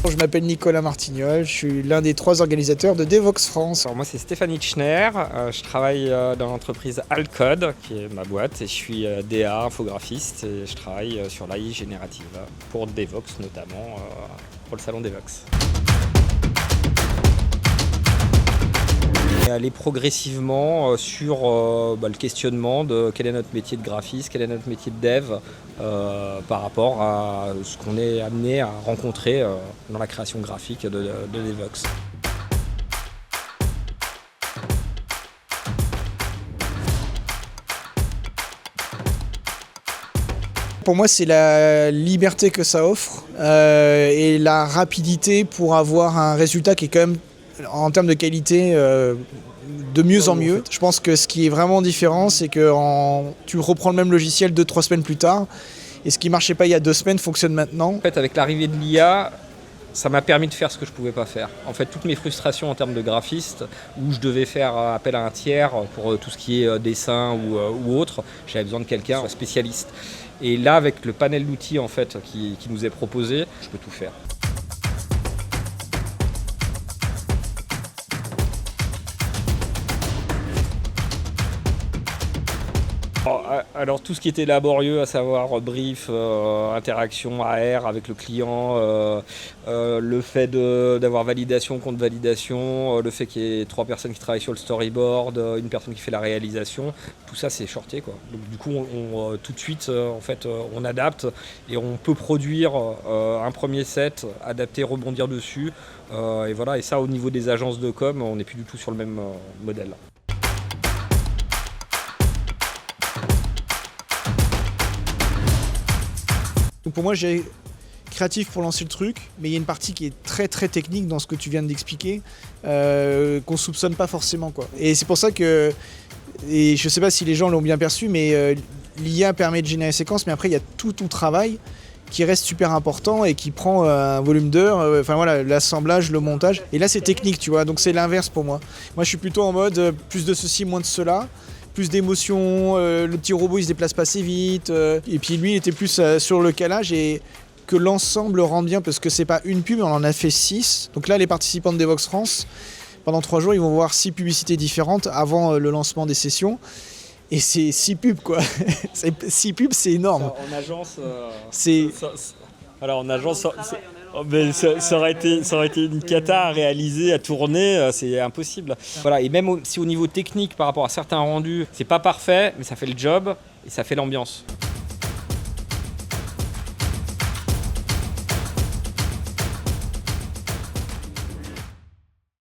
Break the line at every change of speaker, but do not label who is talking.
Je m'appelle Nicolas Martignol, je suis l'un des 3 organisateurs de Devox France.
Alors moi c'est Stéphanie Tschner, je travaille dans l'entreprise Alcode, qui est ma boîte, et je suis DA, infographiste, et je travaille sur l'AI générative, pour Devox notamment, pour le salon Devox. Et aller progressivement sur le questionnement de quel est notre métier de graphiste, quel est notre métier de dev par rapport à ce qu'on est amené à rencontrer dans la création graphique de Devox.
Pour moi, c'est la liberté que ça offre et la rapidité pour avoir un résultat qui est quand même, en termes de qualité, de mieux en mieux. Je pense que ce qui est vraiment différent, c'est que tu reprends le même logiciel 2-3 semaines plus tard, et ce qui ne marchait pas il y a 2 semaines fonctionne maintenant.
En fait, avec l'arrivée de l'IA, ça m'a permis de faire ce que je ne pouvais pas faire. En fait, toutes mes frustrations en termes de graphiste, où je devais faire appel à un tiers pour tout ce qui est dessin ou autre, j'avais besoin de quelqu'un spécialiste. Et là, avec le panel d'outils en fait, qui nous est proposé, je peux tout faire. Alors tout ce qui était laborieux, à savoir brief, interaction AR avec le client, le fait d'avoir validation contre validation, le fait qu'il y ait 3 personnes qui travaillent sur le storyboard, une personne qui fait la réalisation, tout ça c'est shorté, quoi. Donc du coup tout de suite on adapte et on peut produire un premier set, adapter, rebondir dessus, et voilà. Et ça, au niveau des agences de com, on n'est plus du tout sur le même modèle.
Donc pour moi, j'ai créatif pour lancer le truc, mais il y a une partie qui est très très technique dans ce que tu viens d'expliquer, qu'on soupçonne pas forcément, quoi. Et c'est pour ça que, et je sais pas si les gens l'ont bien perçu, mais l'IA permet de générer des séquences, mais après il y a tout ton travail qui reste super important et qui prend un volume d'heures, l'assemblage, le montage. Et là c'est technique, tu vois, donc c'est l'inverse pour moi. Moi je suis plutôt en mode plus de ceci, moins de cela. Plus d'émotion, le petit robot il se déplace pas assez vite, et puis lui il était plus sur le calage, et que l'ensemble rende bien, parce que c'est pas une pub, on en a fait 6. Donc là les participants de Devox France, pendant 3 jours ils vont voir 6 publicités différentes avant le lancement des sessions, et c'est 6 pubs, quoi. 6 pubs, c'est énorme.
En agence,
en agence, ça aurait été une cata à réaliser, à tourner, c'est impossible.
Voilà, et même si au niveau technique, par rapport à certains rendus, c'est pas parfait, mais ça fait le job et ça fait l'ambiance.